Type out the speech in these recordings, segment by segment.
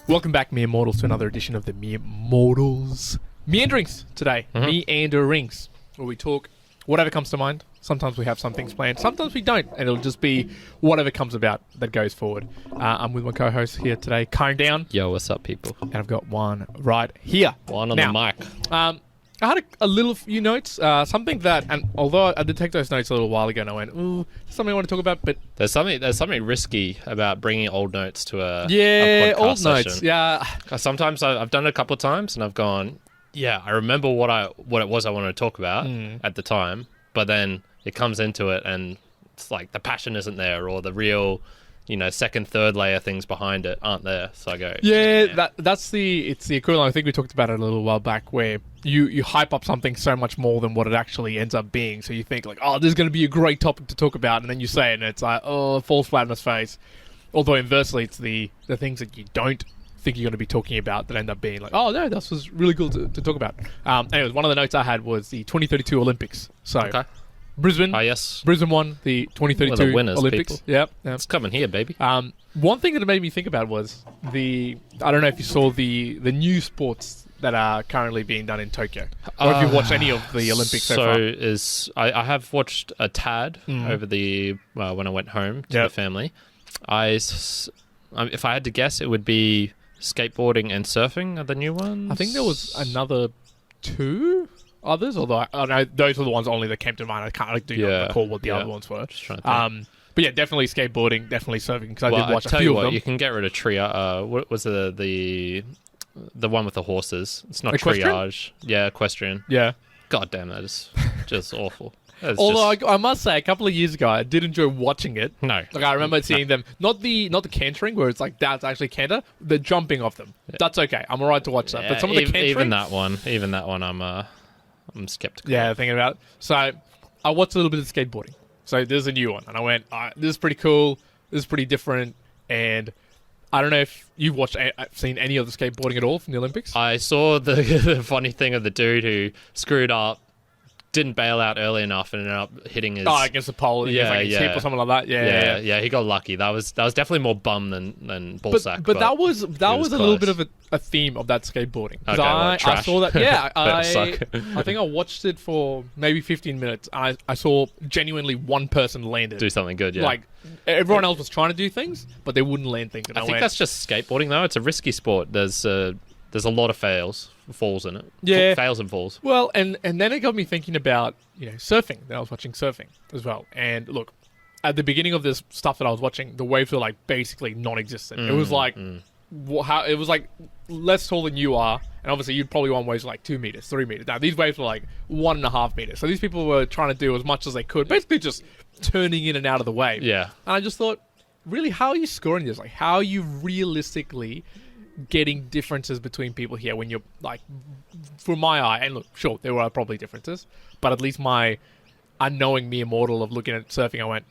Welcome back, Mere Mortals, to another edition of the Mere Mortals Meanderings today. Meanderings, where we talk whatever comes to mind. Sometimes we have some things planned, sometimes we don't, and it'll just be whatever comes about that goes forward. I'm with my co-host here today, Kyrin down. Yo, what's up, people? And I've got one right here. One on the mic. I had a little few notes, something that, and although I did take those notes a little while ago, and I went, ooh, something I want to talk about, but... There's something risky about bringing old notes to a podcast old notes, session. yeah. Sometimes I've done it a couple of times, and I've gone, yeah, I remember what it was I wanted to talk about at the time, but then it comes into it, and it's like the passion isn't there, or the real... second, third layer things behind it aren't there. So I go, it's the equivalent. I think we talked about it a little while back, where you hype up something so much more than what it actually ends up being. So you think like, oh, this is going to be a great topic to talk about, and then you say it, and it's like, oh, it falls flat on its face. Although inversely, it's the things that you don't think you're going to be talking about that end up being like, oh no, this was really cool to talk about. Anyways, one of the notes I had was the 2032 Olympics. So. Okay. Brisbane. Yes. Brisbane won the 2032 the winners, Olympics. People. Yep. It's coming here, baby. One thing that it made me think about was I don't know if you saw the new sports that are currently being done in Tokyo, or if you watched any of the Olympics so far. I have watched a tad over the when I went home to the family. If I had to guess, it would be skateboarding and surfing are the new ones. I think there was another two others, although I know those were the ones only that came to mind. I can't not recall what the other ones were. Just trying to think. But yeah, definitely skateboarding, definitely surfing, because I did watch a few of them. You can get rid of what was the one with the horses? It's not Equestrian? triage. Yeah, equestrian. Yeah. God damn, that is just awful. Although I must say, a couple of years ago, I did enjoy watching it. No. Like I remember seeing them, not the cantering, where it's like that's actually canter, the jumping off them. Yeah. That's okay. I'm alright to watch that. But some of the cantering... Even that one, I'm skeptical. Yeah, thinking about it. So I watched a little bit of skateboarding. So there's a new one, and I went, this is pretty cool. This is pretty different. And I don't know if you've seen any of the skateboarding at all from the Olympics. I saw the funny thing of the dude who screwed up, didn't bail out early enough, and ended up hitting his... against the pole, his hip or something like that. Yeah, he got lucky. That was definitely more bum than ballsack. But that was a little bit of a theme of that skateboarding. Okay, I saw that. Yeah, I think I watched it for maybe 15 minutes. And I saw genuinely one person land it. Do something good. Yeah, like everyone else was trying to do things, but they wouldn't land things. And I think that's just skateboarding though. It's a risky sport. There's a lot of falls in it. Yeah. Fails and falls. Well, and then it got me thinking about, surfing. Then I was watching surfing as well. And look, at the beginning of this stuff that I was watching, the waves were like basically non-existent. It was like, it was like less tall than you are. And obviously you'd probably want waves like 2 meters, 3 meters. Now these waves were like 1.5 meters. So these people were trying to do as much as they could, basically just turning in and out of the wave. Yeah. And I just thought, really, how are you scoring this? Like, how are you realistically getting differences between people here when you're like, for my eye, and look, sure, there were probably differences, but at least my unknowing mere mortal of looking at surfing, I went,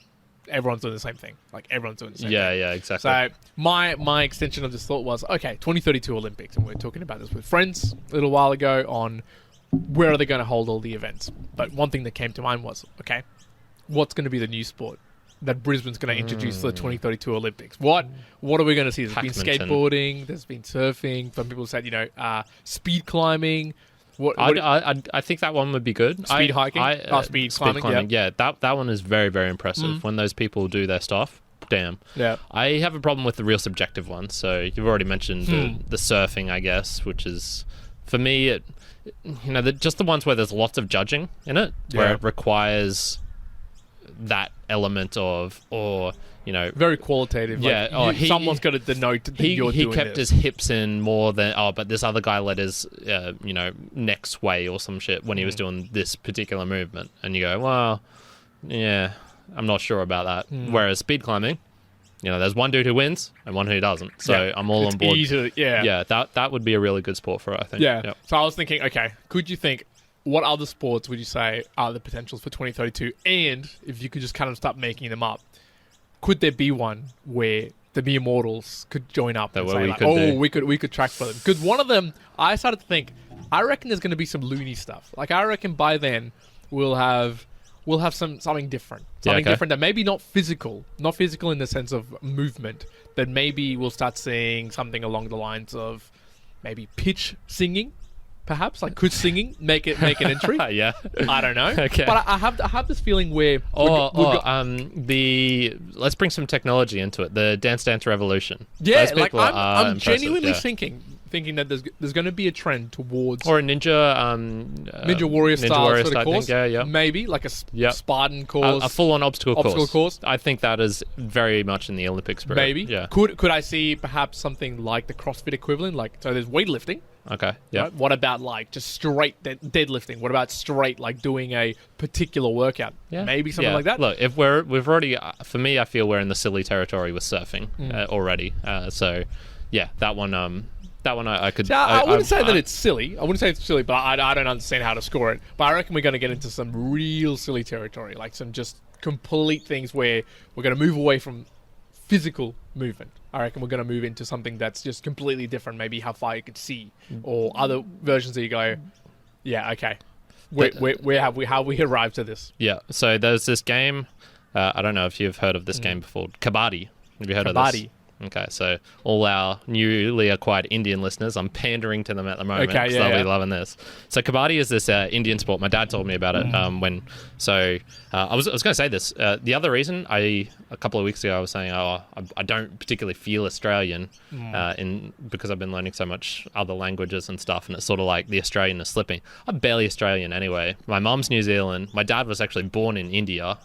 everyone's doing the same thing. Like, everyone's doing the same thing. Yeah, exactly. So my extension of this thought was, okay, 2032 Olympics, and we were talking about this with friends a little while ago on where are they going to hold all the events. But one thing that came to mind was, okay, what's going to be the new sport that Brisbane's going to introduce to the 2032 Olympics? What are we going to see? There's been skateboarding, there's been surfing. Some people said, speed climbing. I think that one would be good. Speed hiking? Speed climbing. Yeah, that one is very, very impressive. When those people do their stuff, damn. Yeah. I have a problem with the real subjective one. So you've already mentioned the surfing, I guess, which is, for me, just the ones where there's lots of judging in it, where it requires that element of, very qualitative. Yeah, someone's got to denote that you're he doing kept this. his hips in more than but this other guy let his neck sway or some shit when he was doing this particular movement, and you go, well, yeah, I'm not sure about that. Whereas speed climbing, there's one dude who wins and one who doesn't, so I'm all on board. That would be a really good sport for it, I think. Yep. So I was thinking, okay, could you think, what other sports would you say are the potentials for 2032? And if you could just kind of start making them up, could there be one where the mere mortals could join up and say, we could track for them? Because one of them, I started to think, I reckon there's going to be some loony stuff. Like, I reckon by then we'll have we'll have something different. Yeah, Something okay. different that maybe not physical in the sense of movement, but maybe we'll start seeing something along the lines of maybe pitch singing, perhaps. Like, could singing make an entry? Yeah. I don't know. Okay. But I have this feeling where let's bring some technology into it. The Dance Dance Revolution. yeah, Those like people are I'm impressive, genuinely yeah. thinking that there's going to be a trend towards Or a ninja Warrior style Warrior sort of style course. thing. Yeah. Maybe like a Yep. Spartan course. A full-on obstacle course. I think that is very much in the Olympic spirit. Maybe. Yeah. Could I see perhaps something like the CrossFit equivalent? Like, so there's weightlifting. Okay. Yeah. Right? What about like just straight deadlifting? What about straight like doing a particular workout? Yeah. Maybe something like that. Look, if we've already, for me, I feel we're in the silly territory with surfing already. So, yeah, that one I could. So I wouldn't say that it's silly. I wouldn't say it's silly, but I don't understand how to score it. But I reckon we're going to get into some real silly territory, like some just complete things where we're going to move away from physical movement. I reckon we're going to move into something that's just completely different, maybe how far you could see, or other versions that you go, yeah, okay. How we arrived to this? Yeah, so there's this game, I don't know if you've heard of this game before, Kabaddi. Have you heard of this? Kabaddi. Okay, so all our newly acquired Indian listeners, I'm pandering to them at the moment because they'll be loving this. So Kabaddi is this Indian sport. My dad told me about it I was going to say this. The other reason a couple of weeks ago I was saying, I don't particularly feel Australian because I've been learning so much other languages and stuff, and it's sort of like the Australian is slipping. I'm barely Australian anyway. My mum's New Zealand. My dad was actually born in India.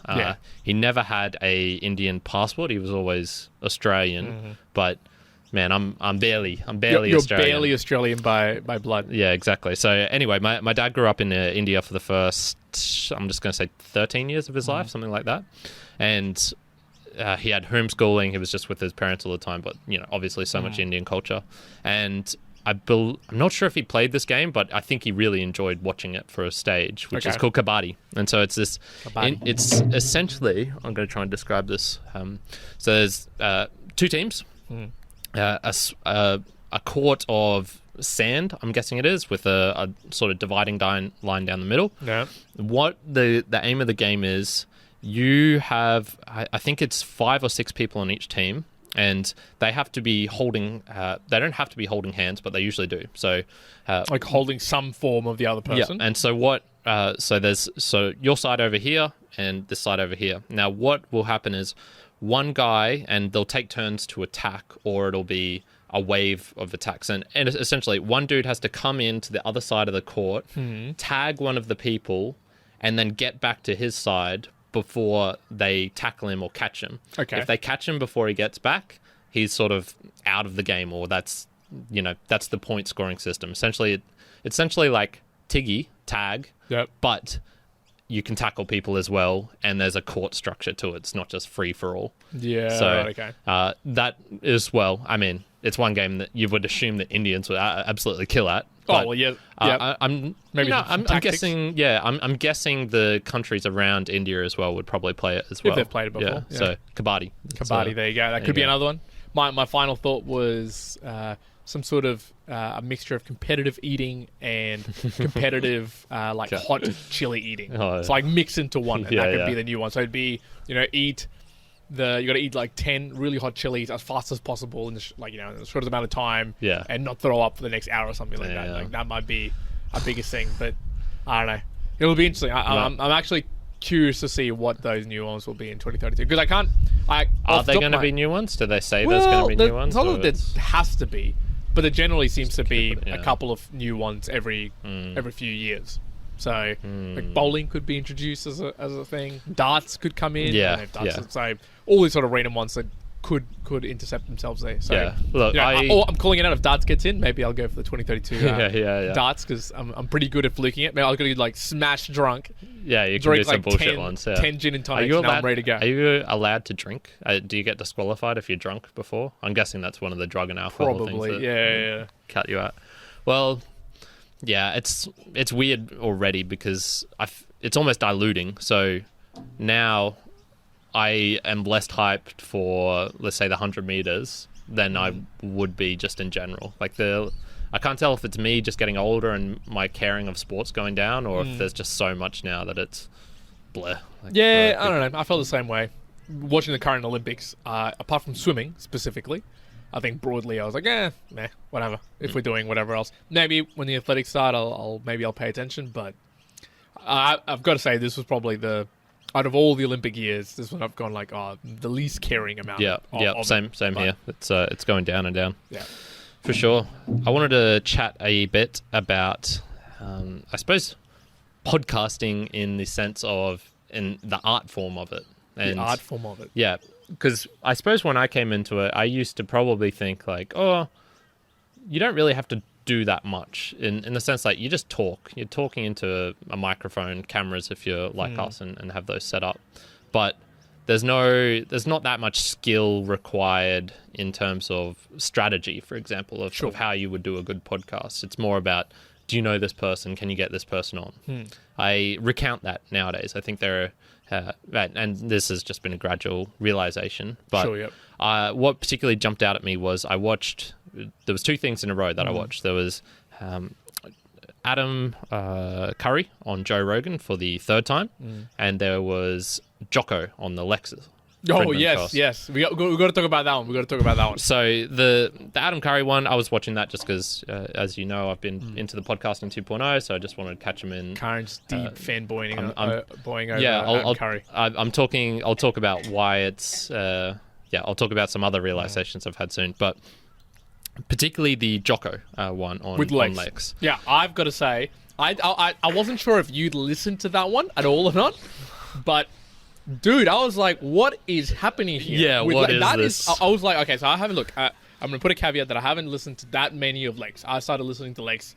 He never had a Indian passport. He was always Australian, but man, I'm barely You're Australian. barely Australian by blood. Yeah, exactly. So anyway, my dad grew up in India for the first, I'm just going to say 13 years of his life, something like that. And he had homeschooling. He was just with his parents all the time, but obviously so much Indian culture. And I'm not sure if he played this game, but I think he really enjoyed watching it for a stage, which is called Kabaddi. And so it's this. It's essentially, I'm going to try and describe this. So there's two teams, a court of sand, I'm guessing it is, with a sort of dividing line down the middle. Yeah. What the aim of the game is, you have, I think it's 5 or 6 people on each team. And they have to be holding. They don't have to be holding hands, but they usually do. So, like holding some form of the other person. Yeah. And so what? So your side over here and this side over here. Now, what will happen is one guy, and they'll take turns to attack, or it'll be a wave of attacks. And essentially, one dude has to come into the other side of the court, tag one of the people, and then get back to his side before they tackle him or catch him. Okay. If they catch him before he gets back, he's sort of out of the game, or that's the point scoring system. Essentially, it's essentially like tag, but you can tackle people as well, and there's a court structure to it. It's not just free for all. Yeah. So right, okay. that is, well, I mean, it's one game that you would assume that Indians would absolutely kill at. But, I'm guessing. Yeah, I'm guessing the countries around India as well would probably play it as well. If they've played it before. Yeah. So Kabaddi. There you go. That could be another one. My final thought was some sort of a mixture of competitive eating and competitive hot chili eating. It's like mix into one, and that could be the new one. So it'd be you got to eat like 10 really hot chilies as fast as possible in the shortest amount of time, and not throw up for the next hour or something like that. Like that might be a biggest thing, but I don't know. It'll be interesting. I'm actually curious to see what those new ones will be in 2032, because I can't. Are they going to be new ones? Do they say there's going to be new ones? It's not that there has to be, but there generally seems to be a couple of new ones every few years. So like bowling could be introduced as a thing. Darts could come in. So all these sort of random ones that could intercept themselves there. So look, I'm calling it out. If darts gets in, maybe I'll go for the 2032 darts, because I'm pretty good at fluking it. Maybe I'll go like smash drunk. Yeah, you can drink do some like bullshit ones. 10 gin and tonics, and I'm ready to go. Are you allowed to drink? Do you get disqualified if you're drunk before? I'm guessing that's one of the drug and alcohol things that cut you out. Well, yeah, it's weird already, because it's almost diluting. So now I am less hyped for, let's say, the 100 meters than I would be just in general. Like I can't tell if it's me just getting older and my caring of sports going down, or if there's just so much now that bleh. Like, Yeah, I don't know. I felt the same way. Watching the current Olympics, apart from swimming specifically, I think broadly I was like, meh, whatever. If we're doing whatever else, maybe when the athletics start, I'll pay attention. But I've got to say, this was probably out of all the Olympic years, this one I've gone like, the least caring amount. Same here. It's going down and down. Yeah, for sure. I wanted to chat a bit about, I suppose, podcasting in the sense of in the art form of it. And, the art form of it. Yeah, because I suppose when I came into it, I used to probably think like, oh, you don't really have to do that much in the sense like you just talk. You're talking into a microphone, cameras if you're like us and have those set up. But there's not that much skill required in terms of strategy, for example, of how you would do a good podcast. It's more about, do you know this person? Can you get this person on? I recount that nowadays. I think there are, and this has just been a gradual realization. But what particularly jumped out at me was there was two things in a row that I watched. There was Adam Curry on Joe Rogan for the third time, and there was Jocko on the Lexus. Oh, yes. We got to talk about that one. So the Adam Curry one, I was watching that just because, as you know, I've been into the podcasting 2.0, so I just wanted to catch him in. Kyrin's deep fanboying over Adam Curry. I'll talk about why it's... I'll talk about some other realizations I've had soon, but particularly the Jocko one on Lex. Yeah, I've got to say, I wasn't sure if you'd listened to that one at all or not, but... Dude, I was like, what is happening here? Yeah, what is this? I was like, okay, so I haven't looked. I'm going to put a caveat that I haven't listened to that many of Lex. I started listening to Lex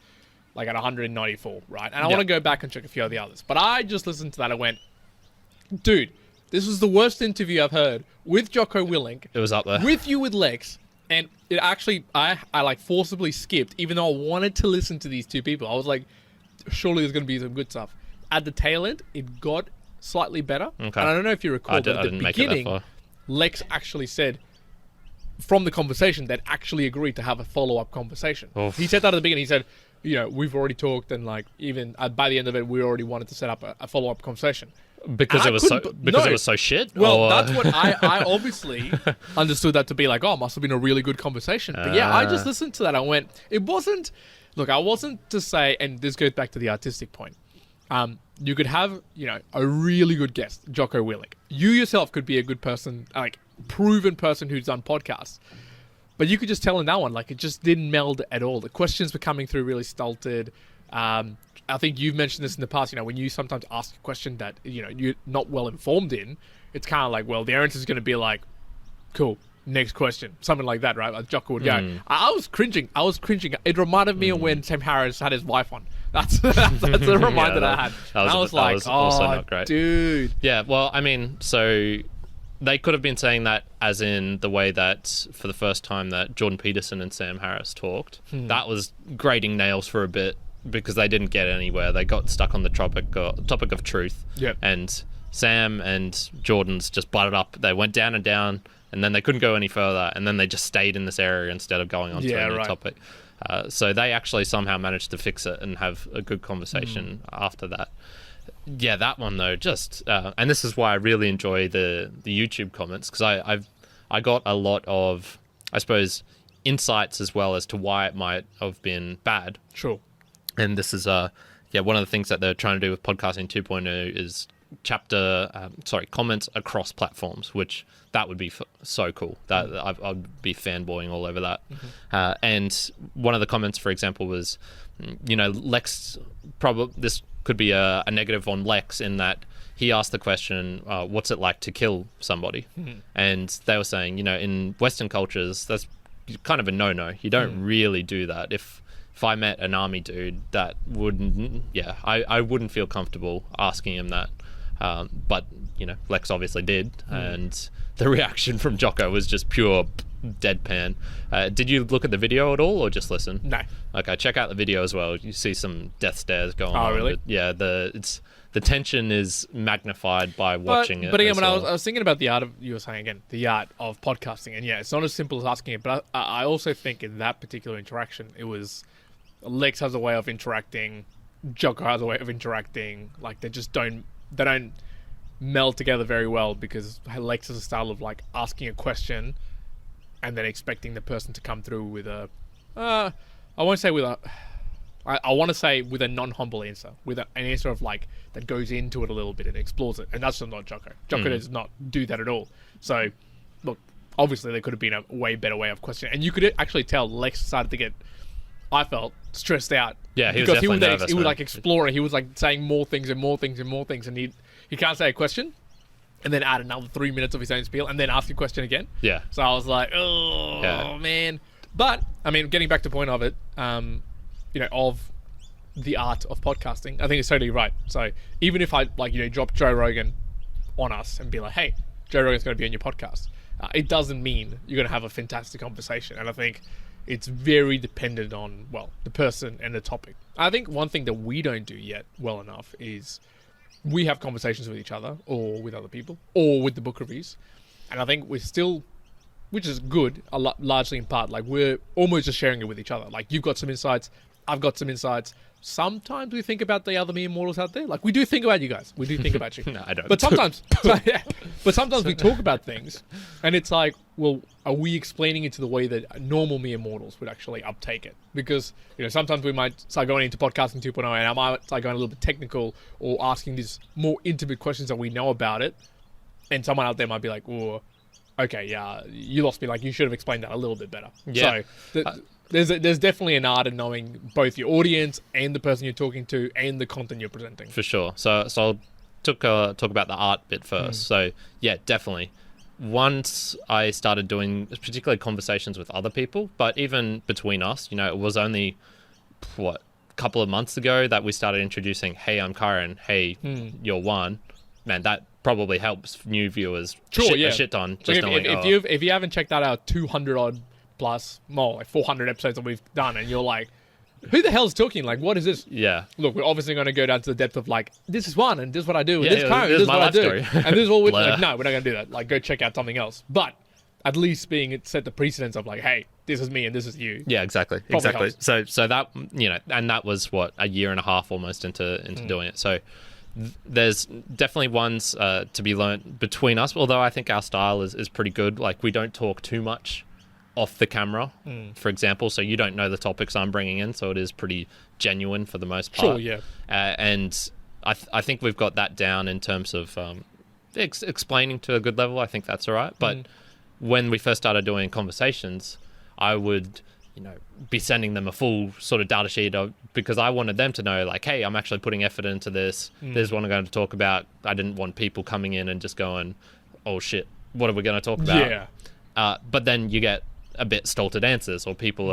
like at 194, right? And I want to go back and check a few of the others. But I just listened to that and went, dude, this was the worst interview I've heard with Jocko Willink. It was up there. With you with Lex. And it actually, I like forcibly skipped, even though I wanted to listen to these two people. I was like, surely there's going to be some good stuff. At the tail end, it got slightly better. Okay. And I don't know if you recall, but at the beginning, Lex actually said from the conversation that actually agreed to have a follow-up conversation. Oof. He said that at the beginning. He said, we've already talked, and like even by the end of it, we already wanted to set up a follow-up conversation. Because it was so shit? Well, that's what I obviously understood that to be like, must have been a really good conversation. But yeah, I just listened to that. I went, I wasn't to say, and this goes back to the artistic point. You could have, a really good guest, Jocko Willink. You yourself could be a good person, like proven person who's done podcasts. But you could just tell in that one, like it just didn't meld at all. The questions were coming through really stulted. I think you've mentioned this in the past, when you sometimes ask a question that, you're not well informed in, it's kind of like, well, the answer is going to be like, cool, next question. Something like that, right? Like Jocko would go. I was cringing. It reminded me of when Sam Harris had his wife on. That's the reminder that I had. I was like, also not great. Dude. Yeah, well, I mean, so they could have been saying that as in the way that for the first time that Jordan Peterson and Sam Harris talked. That was grating nails for a bit because they didn't get anywhere. They got stuck on the topic of truth. Yep. And Sam and Jordan's just butted up. They went down and down, and then they couldn't go any further, and then they just stayed in this area instead of going on to a new topic. So they actually somehow managed to fix it and have a good conversation after that. Yeah, that one though, just and this is why I really enjoy the YouTube comments, because I got a lot of, I suppose, insights as well as to why it might have been bad. Sure. And this is one of the things that they're trying to do with podcasting 2.0 is comments across platforms, which that would be so cool. That I'd be fanboying all over that. And one of the comments, for example, was, Lex. This could be a negative on Lex in that he asked the question, "What's it like to kill somebody?" And they were saying, in Western cultures, that's kind of a no-no. You don't really do that. If I met an army dude, that wouldn't. Yeah, I wouldn't feel comfortable asking him that. But Lex obviously did, and the reaction from Jocko was just pure deadpan. Did you look at the video at all, or just listen? No. Okay, check out the video as well. You see some death stares going on. Oh, really? But yeah, the tension is magnified by watching it. But again, when I was thinking about the art of, you were saying again, the art of podcasting, and yeah, it's not as simple as asking it. But I also think in that particular interaction, it was Lex has a way of interacting, Jocko has a way of interacting. Like they don't meld together very well because Lex is a style of like asking a question and then expecting the person to come through with a I won't say with a I want to say with a non-humble answer, with an answer of like that goes into it a little bit and explores it, and that's just not Jocko. Jocko does not do that at all. So, look, obviously there could have been a way better way of questioning, and you could actually tell Lex started to get, I felt, stressed out. Yeah, he was because definitely nervous. He would like explore, and he was like saying more things and more things and more things, and he can't say a question, and then add another 3 minutes of his own spiel, and then ask a question again. Yeah. So I was like, man. But I mean, getting back to the point of it, of the art of podcasting, I think it's totally right. So even if I drop Joe Rogan on us and be like, hey, Joe Rogan's going to be on your podcast, it doesn't mean you're going to have a fantastic conversation. And I think it's very dependent on, the person and the topic. I think one thing that we don't do yet well enough is we have conversations with each other or with other people or with the book reviews. And I think we're still, which is good, largely in part, like we're almost just sharing it with each other. Like you've got some insights, I've got some insights. Sometimes we think about the other mere mortals out there. Like we do think about you guys. We do think about you. No, I don't. But sometimes we talk about things and it's like, well, are we explaining it to the way that normal mere mortals would actually uptake it? Because, sometimes we might start going into podcasting 2.0 and I might start going a little bit technical or asking these more intimate questions that we know about it. And someone out there might be like, oh, okay, yeah, you lost me. Like you should have explained that a little bit better. Yeah. So there's definitely an art in knowing both your audience and the person you're talking to and the content you're presenting. For sure. So I'll talk about the art bit first. So yeah, definitely. Once I started doing particularly conversations with other people, but even between us, it was only a couple of months ago that we started introducing, hey, I'm Kyrin, hey, you're Juan. Man, that probably helps new viewers a shit ton. Just if you haven't checked out our 200 odd plus more like 400 episodes that we've done and you're like, who the hell's talking? Like, what is this? Yeah. Look, we're obviously going to go down to the depth of like, this is one and this is what I do. Yeah, this is what I do. Story. And this is all like, no, we're not going to do that. Like, go check out something else. But at least set the precedence of like, hey, this is me and this is you. Yeah, exactly. Probably Exactly. So that, and that was a year and a half almost into doing it. So there's definitely ones to be learned between us, although I think our style is pretty good. Like, we don't talk too much off the camera, for example, so you don't know the topics I'm bringing in, so it is pretty genuine for the most part. Sure, yeah. And I think we've got that down in terms of explaining to a good level. I think that's all right. But when we first started doing conversations, I would be sending them a full sort of data sheet because I wanted them to know, like, hey, I'm actually putting effort into this. This is what I'm going to talk about. I didn't want people coming in and just going, oh shit, what are we going to talk about? Yeah. But then you get a bit stolted answers, or people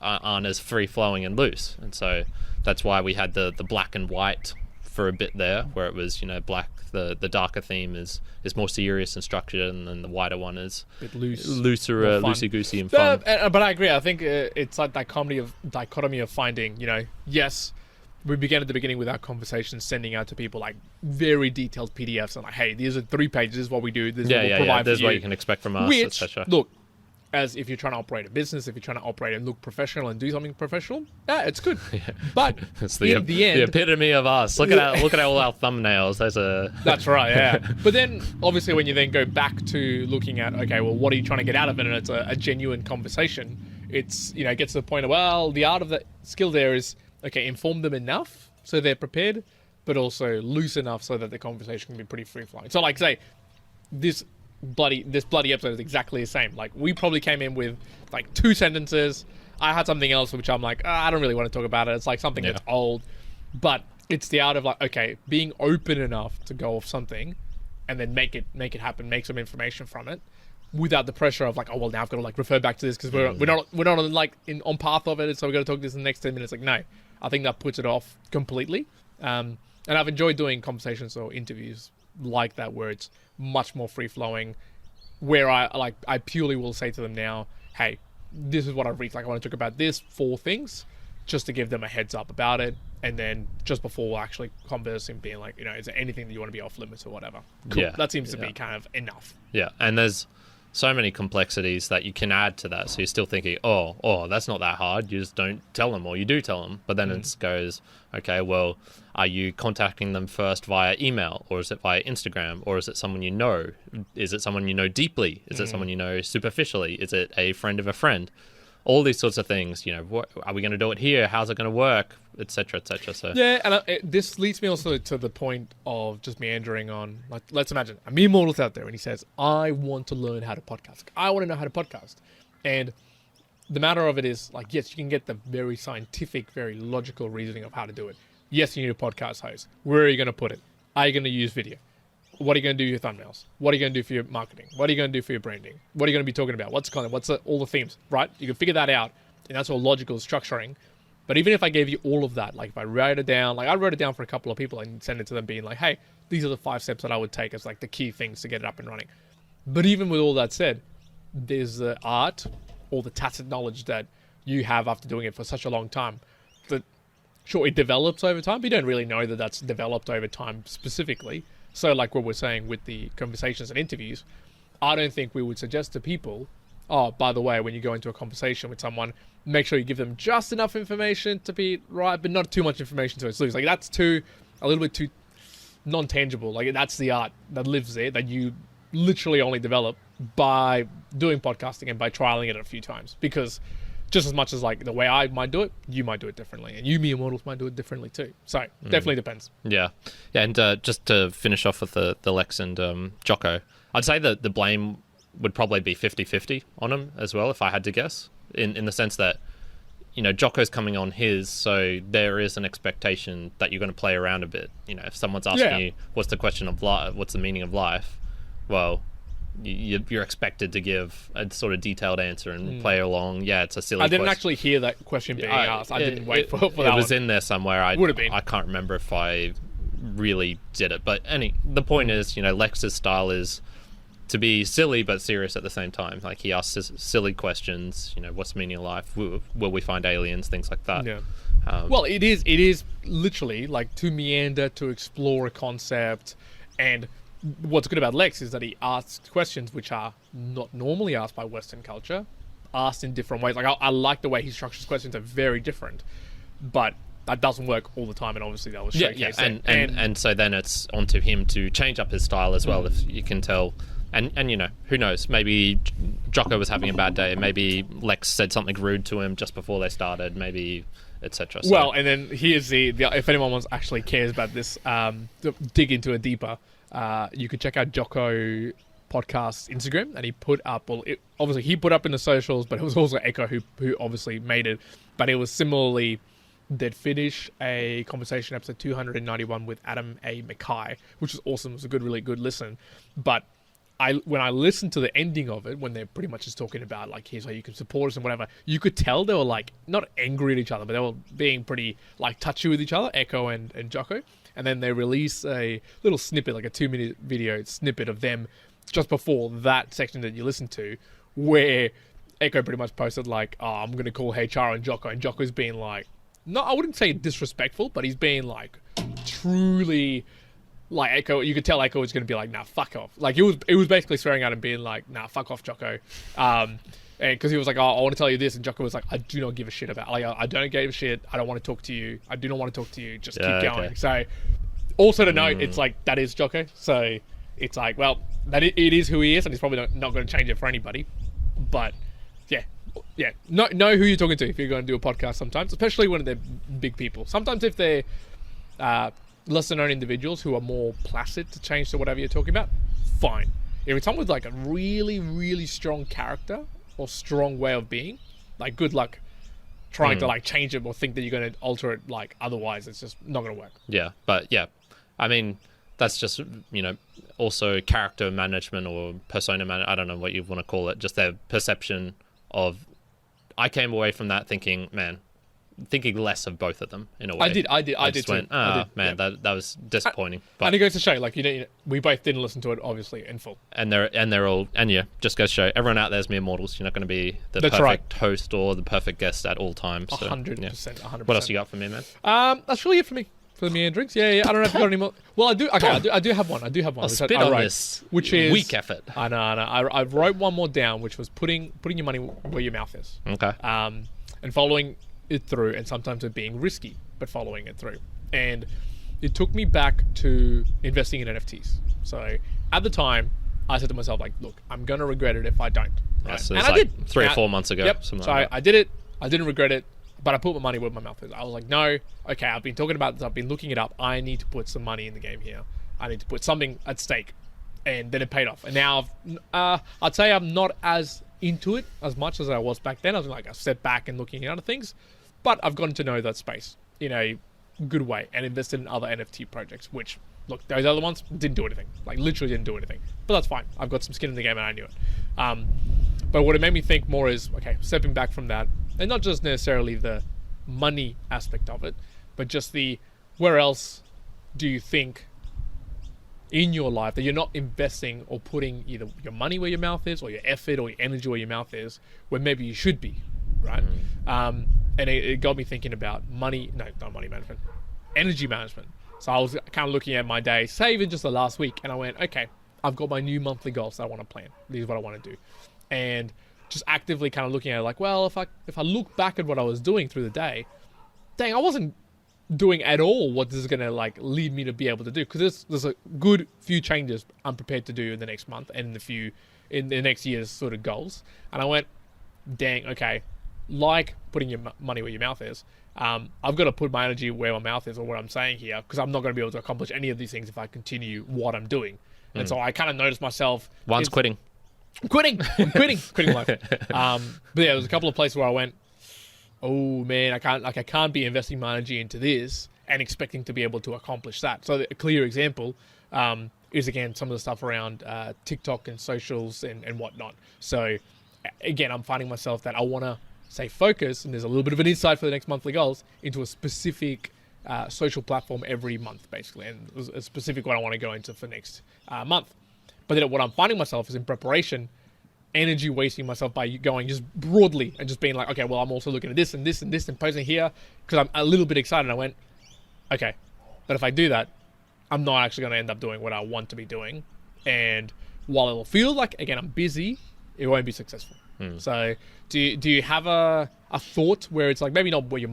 aren't as free flowing and loose, and so that's why we had the black and white for a bit there, where it was black. The darker theme is more serious and structured, and then the whiter one is a bit looser, loosey goosey and fun. But I agree. I think it's like that dichotomy of finding. Yes, we began at the beginning with our conversation, sending out to people like very detailed PDFs and like, hey, these are 3 pages. This is what we do. This is what we'll provide This is for you. what you can expect from us, Which, etc. Look, as if you're trying to operate a business, if you're trying to operate and look professional and do something professional, yeah, it's good. But it's in the end, the epitome of us. Look at all our thumbnails. That's right, yeah. But then, obviously, when you then go back to looking at, okay, well, what are you trying to get out of it? And it's a genuine conversation. It's it gets to the point of, well, the art of the skill there is, okay, inform them enough so they're prepared, but also loose enough so that the conversation can be pretty free flowing. So, like, say this bloody episode is exactly the same. Like, we probably came in with like 2 sentences. I had something else which I'm like, I don't really want to talk about it. It's like something that's old, but it's the art of like, okay, being open enough to go off something and then make it happen, make some information from it without the pressure of like, oh well, now I've got to like refer back to this because we're not like on path of it, so we've got to talk this in the next 10 minutes. Like, no, I think that puts it off completely. And I've enjoyed doing conversations or interviews like that where it's much more free flowing, where I purely will say to them now, hey, this is what I've reached. Like, I want to talk about this 4 things, just to give them a heads up about it, and then just before actually conversing, being like, is there anything that you want to be off limits or whatever? Cool. Yeah, that seems to be kind of enough. Yeah, and there's so many complexities that you can add to that. So you're still thinking, oh, that's not that hard. You just don't tell them, or you do tell them. But then it goes, okay, well, are you contacting them first via email, or is it via Instagram, or is it someone you know? Is it someone you know deeply? Is it someone you know superficially? Is it a friend of a friend? All these sorts of things, what, are we going to do it here? How's it going to work? Etc. etc. So yeah, and this leads me also to the point of just meandering on. Like, let's imagine a mere mortal's out there, and he says, "I want to learn how to podcast. I want to know how to podcast." And the matter of it is, like, yes, you can get the very scientific, very logical reasoning of how to do it. Yes, you need a podcast host. Where are you going to put it? Are you going to use video? What are you going to do with your thumbnails? What are you going to do for your marketing? What are you going to do for your branding? What are you going to be talking about? What's the content? What's all the themes, right? You can figure that out, and that's all logical structuring. But even if I gave you all of that, like if I write it down, like I wrote it down for a couple of people and send it to them being like, hey, these are the 5 steps that I would take as like the key things to get it up and running. But even with all that said, there's the art or the tacit knowledge that you have after doing it for such a long time that, sure, it develops over time, but you don't really know that that's developed over time specifically. So like what we're saying with the conversations and interviews, I don't think we would suggest to people, oh, by the way, when you go into a conversation with someone, make sure you give them just enough information to be right, but not too much information to lose. Like that's a little bit too non-tangible. Like that's the art that lives there that you literally only develop by doing podcasting and by trialing it a few times. Because just as much as like the way I might do it, you might do it differently, and you mere mortals might do it differently too. So definitely depends. Yeah, and just to finish off with the Lex and Jocko, I'd say that the blame would probably be 50-50 on him as well, if I had to guess, in the sense that, Jocko's coming on his, so there is an expectation that you're going to play around a bit. If someone's asking you, what's the question of life, what's the meaning of life, well, you're expected to give a sort of detailed answer and play along. Yeah, it's a silly question. I didn't actually hear that question being asked. I didn't wait for that. It was in there somewhere. Would have been. I can't remember if I really did it. But the point is, Lex's style is to be silly but serious at the same time. Like he asks silly questions. What's the meaning of life? Will we find aliens? Things like that. Yeah. Well, it is literally like to meander, to explore a concept. And what's good about Lex is that he asks questions which are not normally asked by Western culture, asked in different ways. Like I like the way he structures questions are very different, but that doesn't work all the time, and obviously that was showcased. And so then it's onto him to change up his style as well, if you can tell. And who knows? Maybe Jocko was having a bad day. Maybe Lex said something rude to him just before they started. Maybe etc. So. Well, and then here's the if anyone actually cares about this, dig into it deeper. You could check out Jocko Podcast Instagram, and he put up. Well, obviously he put up in the socials, but it was also Echo who obviously made it. But it was similarly. They'd finish a conversation episode 291 with Adam A. Mackay, which was awesome. It was a really good listen. But when I listened to the ending of it, when they're pretty much just talking about like, here's how you can support us and whatever, you could tell they were like not angry at each other, but they were being pretty like touchy with each other, Echo and Jocko. And then they release a little snippet, like a 2-minute video snippet of them just before that section that you listen to, where Echo pretty much posted like, oh, I'm going to call HR on Jocko, and Jocko's being like, no, I wouldn't say disrespectful, but he's being like truly like Echo. You could tell Echo was going to be like, nah, fuck off. Like it was basically swearing at him, being like, nah, fuck off, Jocko. And because he was like, oh, I want to tell you this, and Jocko was like, I do not give a shit about. Like I don't give a shit. I don't want to talk to you. I do not want to talk to you. Just keep going. Okay. So also to note, it's like that is Jocko. So it's like, well, that it is who he is, and he's probably not going to change it for anybody. But yeah, know who you're talking to if you're going to do a podcast sometimes, especially when they're big people. Sometimes if they're lesser known individuals who are more placid to change to whatever you're talking about, fine. If it's someone with like a really, really strong character or strong way of being, like good luck trying to like change it or think that you're going to alter it. Like otherwise it's just not going to work. Yeah, but yeah, I mean, that's just, also character management or persona management. I don't know what you want to call it. Just their perception of. I came away from that thinking less of both of them in a way. I did too. That was disappointing. But, and it goes to show, like we both didn't listen to it obviously in full. And they're all just goes to show everyone out there's mere mortals. You're not going to be the perfect host or the perfect guest at all times. So, 100%. What else you got for me, man? That's really it for me. for the meanderings. Yeah. I don't know if you got any more. Well, I do. Okay, I do have one. I'll spit on this. Which is weak effort. I know. I wrote one more down, which was putting your money where your mouth is. Okay. And following it through, and sometimes it being risky, but following it through. And it took me back to investing in NFTs. So at the time, I said to myself, like, look, I'm going to regret it if I don't. Right? Yeah, so and it's I like did. 3 or 4 months ago. Yep. Something So like that. I did it. I didn't regret it, but I put my money where my mouth is. I was like, no, okay, I've been talking about this. I've been looking it up. I need to put some money in the game here. I need to put something at stake. And then it paid off. And now I'd say I'm not as into it as much as I was back then. I was like, I stepped back and looking at other things. But I've gotten to know that space in a good way and invested in other NFT projects, which, look, those other ones didn't do anything. Like, literally didn't do anything. But that's fine. I've got some skin in the game and I knew it. But what it made me think more is, okay, stepping back from that, and not just necessarily the money aspect of it, but just the where else do you think in your life that you're not investing or putting either your money where your mouth is or your effort or your energy where your mouth is, where maybe you should be, right? And it got me thinking about not money management, energy management. So I was kind of looking at my day, say even just the last week, and I went, okay, I've got my new monthly goals that I want to plan. These are what I want to do. And just actively kind of looking at it like, well, if I look back at what I was doing through the day, dang, I wasn't doing at all what this is going to like lead me to be able to do, because there's a good few changes I'm prepared to do in the next month and in the next year's sort of goals. And I went, dang, okay, like putting your money where your mouth is, I've got to put my energy where my mouth is, or what I'm saying here, because I'm not going to be able to accomplish any of these things if I continue what I'm doing. And so I kind of noticed myself Quitting. I'm quitting life. But yeah, there's a couple of places where I went, oh man, I can't be investing my energy into this and expecting to be able to accomplish that. So a clear example is, again, some of the stuff around TikTok and socials and whatnot. So again, I'm finding myself that I want to stay focused, and there's a little bit of an insight for the next monthly goals into a specific social platform every month, basically, and a specific one I want to go into for next month. But then what I'm finding myself is in preparation, energy wasting myself by going just broadly and just being like, okay, well, I'm also looking at this and this and this and posting here because I'm a little bit excited. I went, okay, but if I do that, I'm not actually going to end up doing what I want to be doing. And while it will feel like, again, I'm busy, it won't be successful. So do you have a thought where it's like, maybe not where your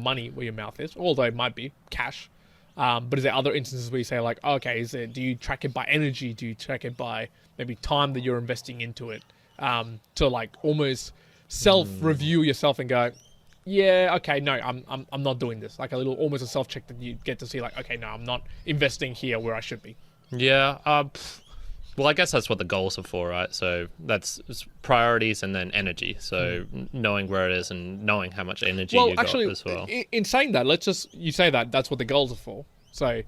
mouth is, although it might be cash, but is there other instances where you say like, okay, do you track it by energy? Do you track it by maybe time that you're investing into it? To like almost self-review yourself and go, yeah, okay, no, I'm not doing this. Like almost a self-check that you get to see like, okay, no, I'm not investing here where I should be. Yeah. Well, I guess that's what the goals are for, right? So that's priorities and then energy. So knowing where it is and knowing how much energy you got as well. In saying that, you say that's what the goals are for. So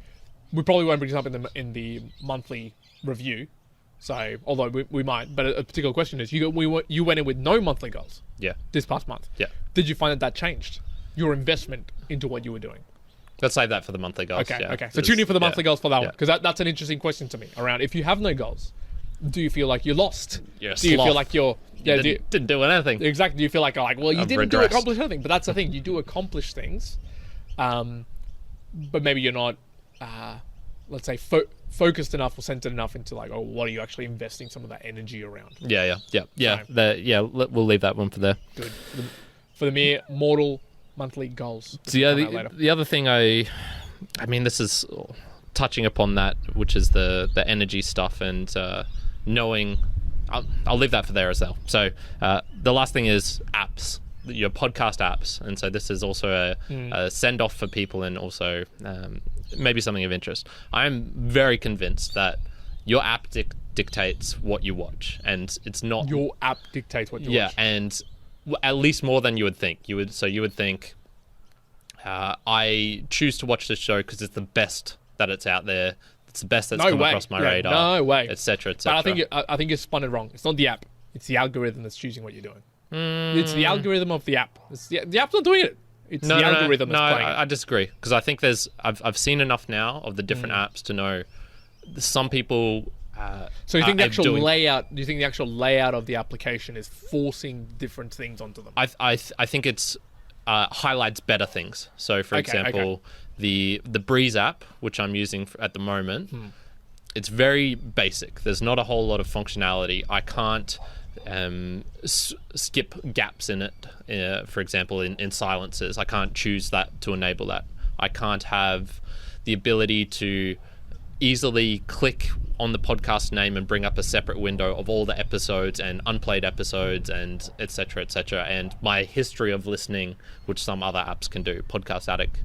we probably won't bring this up in the monthly review. So, although we might, but a particular question is, you went in with no monthly goals. Yeah. This past month. Yeah. Did you find that changed your investment into what you were doing? Let's save that for the monthly goals. Okay. Yeah. Okay. So tune in for the monthly goals for that one, because that's an interesting question to me. Around if you have no goals, do you feel like you're lost? You're a do you sloth. feel like you're didn't do anything? Exactly. Do you feel like well, you I've didn't regressed. accomplish anything? But that's the thing. You do accomplish things, but maybe you're not. Let's say focused enough or centered enough into like, oh, what are you actually investing some of that energy around? Yeah. So, We'll leave that one for there. Good. For the mere mortal monthly goals. So the other thing I mean, this is touching upon that, which is the energy stuff and knowing. I'll leave that for there as well. So the last thing is apps, your podcast apps, and so this is also a send off for people and also maybe something of interest. I am very convinced that your app dictates what you watch, and it's not your app dictates what you watch. Yeah, and at least more than you would think. You would think I choose to watch this show because it's the best that it's out there. It's the best that's come across my radar. No way, etc. etc. But I think you're spun it wrong. It's not the app; it's the algorithm that's choosing what you're doing. It's the algorithm of the app. The app's not doing it. It's the algorithm that's playing. I disagree, because I think I've seen enough now of the different apps to know some people. So you think the actual layout? Do you think the actual layout of the application is forcing different things onto them? I think it's highlights better things. So, for example, the Breez app, which I'm using at the moment, it's very basic. There's not a whole lot of functionality. I can't skip gaps in it. For example, in silences, I can't choose that to enable that. I can't have the ability to easily click on the podcast name and bring up a separate window of all the episodes and unplayed episodes and etc. And my history of listening, which some other apps can do. Podcast Addict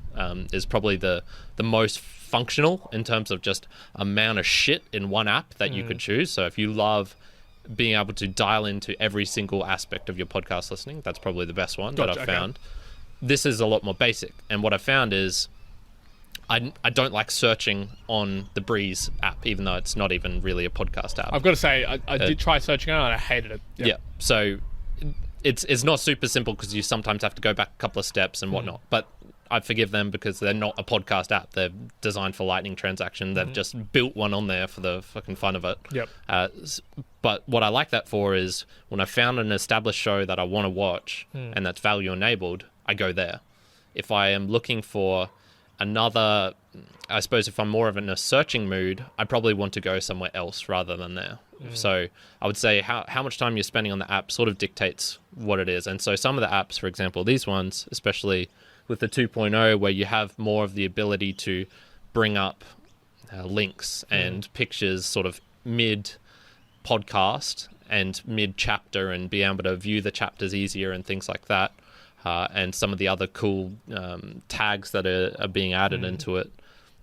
is probably the most functional in terms of just amount of shit in one app that you could choose. So if you love being able to dial into every single aspect of your podcast listening, that's probably the best one that I've found. This is a lot more basic, and what I found is I don't like searching on the Breez app, even though it's not even really a podcast app. I've got to say, I did try searching on it and I hated it. Yeah. So it's not super simple because you sometimes have to go back a couple of steps and whatnot. But I forgive them because they're not a podcast app. They're designed for Lightning transaction. They've just built one on there for the fucking fun of it. Yep. But what I like that for is when I found an established show that I want to watch and that's value enabled, I go there. If I am looking for another, I suppose if I'm more of in a searching mood, I probably want to go somewhere else rather than there. So I would say how much time you're spending on the app sort of dictates what it is. And so some of the apps, for example, these ones, especially with the 2.0, where you have more of the ability to bring up links and pictures sort of mid-podcast and mid-chapter and be able to view the chapters easier and things like that. And some of the other cool tags that are being added into it,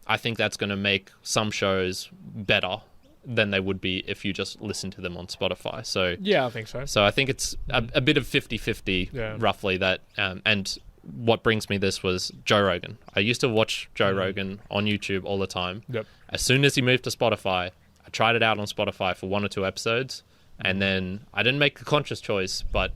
I think that's going to make some shows better than they would be if you just listen to them on Spotify. So yeah, I think so. So I think it's a bit of 50-50 roughly that. And what brings me this was Joe Rogan. I used to watch Joe Rogan on YouTube all the time. Yep. As soon as he moved to Spotify, I tried it out on Spotify for 1 or 2 episodes, and then I didn't make a conscious choice, but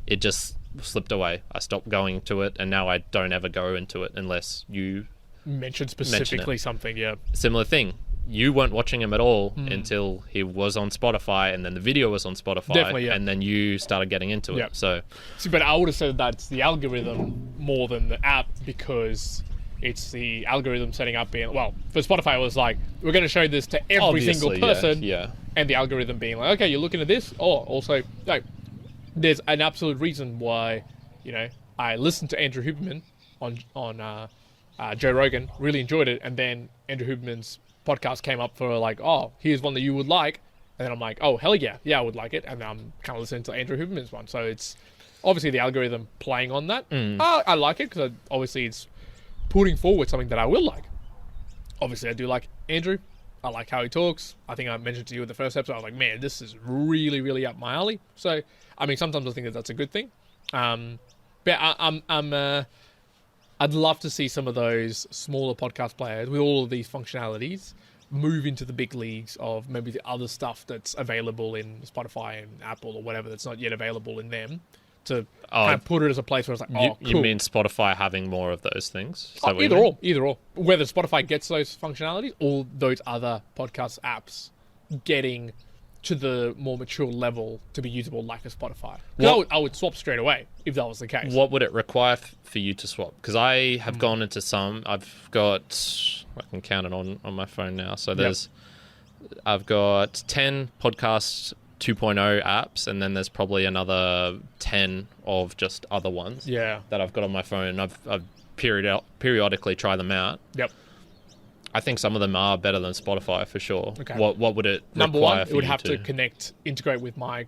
it just slipped away. I stopped going to it, and now I don't ever go into it unless you mention specifically something. Yeah, similar thing. You weren't watching him at all until he was on Spotify, and then the video was on Spotify. Definitely, yeah. And then you started getting into it. So, see, but I would have said that's the algorithm more than the app, because it's the algorithm setting up being, well, for Spotify it was like, we're going to show this to every single person, and the algorithm being like, okay, you're looking at this. Oh, also, no, there's an absolute reason why, I listened to Andrew Huberman on Joe Rogan, really enjoyed it, and then Andrew Huberman's podcast came up for like, oh, here's one that you would like, and then I'm like, oh, hell yeah, I would like it, and then I'm kind of listening to Andrew Huberman's one. So it's obviously the algorithm playing on that. I like it because obviously it's putting forward something that I will like. Obviously, I do like Andrew. I like how he talks. I think I mentioned to you in the first episode, I was like, man, this is really, really up my alley. So, I mean, sometimes I think that that's a good thing. But I'd love to see some of those smaller podcast players with all of these functionalities move into the big leagues of maybe the other stuff that's available in Spotify and Apple or whatever that's not yet available in them, to kind of put it as a place where it's like, cool. You mean Spotify having more of those things? Either or. Whether Spotify gets those functionalities or those other podcast apps getting to the more mature level to be usable like a Spotify. I would swap straight away if that was the case. What would it require for you to swap? Because I have gone into some. I've got, I can count it on my phone now. So I've got 10 podcast 2.0 apps, and then there's probably another 10 of just other ones that I've got on my phone. I've periodically try them out. Yep. I think some of them are better than Spotify for sure. Okay. What would it Number require one, for it would you have to integrate with my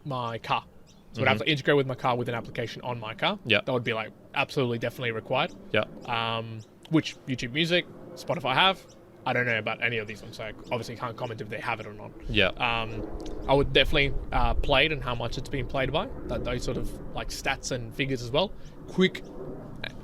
my car. So it would have to integrate with my car with an application on my car. Yeah. That would be like absolutely definitely required. Yeah. Which YouTube Music, Spotify have. I don't know about any of these ones, so I obviously can't comment if they have it or not. Yeah. I would definitely play it and how much it's being played by. Those sort of like stats and figures as well. Quick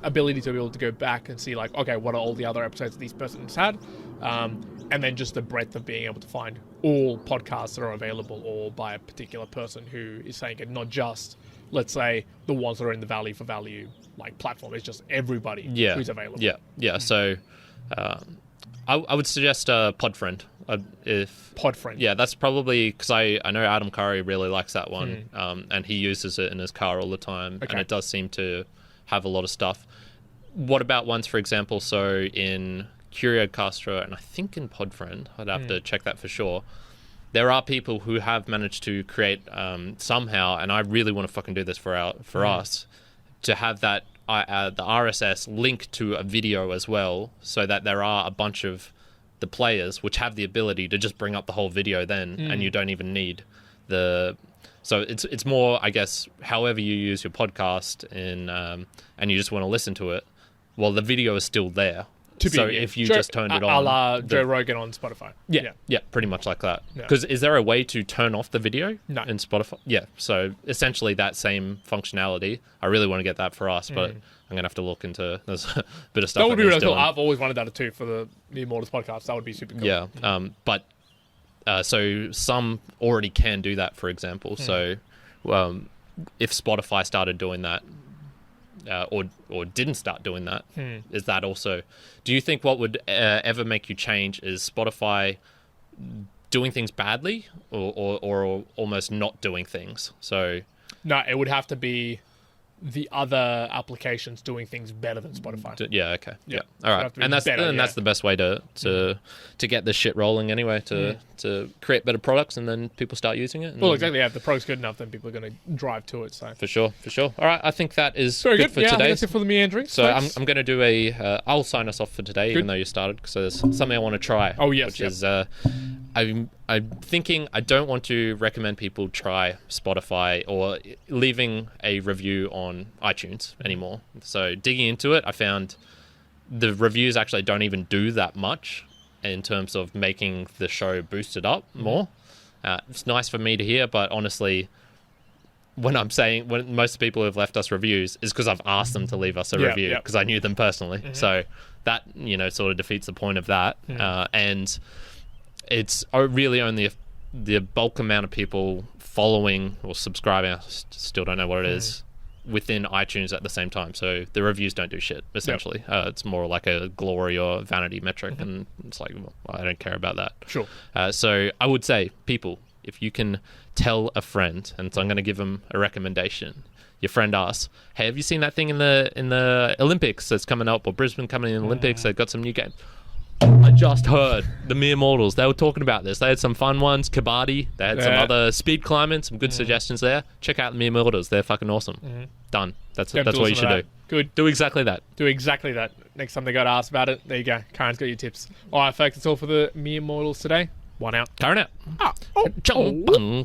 ability to be able to go back and see like, okay, what are all the other episodes that these persons had? And then just the breadth of being able to find all podcasts that are available or by a particular person who is saying it, not just, let's say, the ones that are in the value for value like platform. It's just everybody who's available. Yeah. So I would suggest Podfriend. If Podfriend. Yeah, that's probably because I know Adam Curry really likes that one, and he uses it in his car all the time, and it does seem to have a lot of stuff. What about ones, for example, so in Curiocaster and I think in Podfriend, I'd have to check that for sure. There are people who have managed to create somehow, and I really want to fucking do this for us, to have that the RSS link to a video as well, so that there are a bunch of the players which have the ability to just bring up the whole video then, and you don't even need the... So it's more, I guess, however you use your podcast and you just want to listen to it, well, the video is still there. If you just turned it on... A la Joe Rogan on Spotify. Yeah, pretty much like that. Because is there a way to turn off the video in Spotify? Yeah, so essentially that same functionality. I really want to get that for us, but I'm going to have to look into... There's a bit of stuff that would be really cool. I've always wanted that too for the Mere Mortals podcast. That would be super cool. Yeah, but... so some already can do that, for example. So if Spotify started doing that, or didn't start doing that, is that also... Do you think what would ever make you change is Spotify doing things badly or almost not doing things? So no, it would have to be the other applications doing things better than Spotify. Yeah, okay. Yeah. All right. And that's the best way to get this shit rolling anyway, to create better products, and then people start using it. Well, exactly. Yeah, if the product's good enough, then people are going to drive to it. So For sure. All right. I think that is very good for today. today. That's it for the meanderings. So I'm going to do I'll sign us off for today, even though you started, because there's something I want to try. Oh, yes. Which is... I'm thinking I don't want to recommend people try Spotify or leaving a review on iTunes anymore. So digging into it, I found the reviews actually don't even do that much in terms of making the show boosted up more. It's nice for me to hear, but honestly, when most people who have left us reviews is because I've asked them to leave us a review because I knew them personally. So that, sort of defeats the point of that. And it's really only the bulk amount of people following or subscribing, I still don't know what it is, within iTunes at the same time. So the reviews don't do shit, essentially. It's more like a glory or vanity metric, and it's like, well, I don't care about that. Sure. So I would say, people, if you can tell a friend, and so I'm going to give them a recommendation. Your friend asks, hey, have you seen that thing in the Olympics that's coming up, or Brisbane coming in the Olympics? They've got some new games. I just heard the Mere Mortals. They were talking about this. They had some fun ones. Kabaddi. They had some other speed climbing. Some good suggestions there. Check out the Mere Mortals. They're fucking awesome. Done. That's what you should do. Good. Do exactly that. Next time they got asked about it, there you go. Kyrin's got your tips. All right, folks. That's all for the Mere Mortals today. One out. Kyrin out.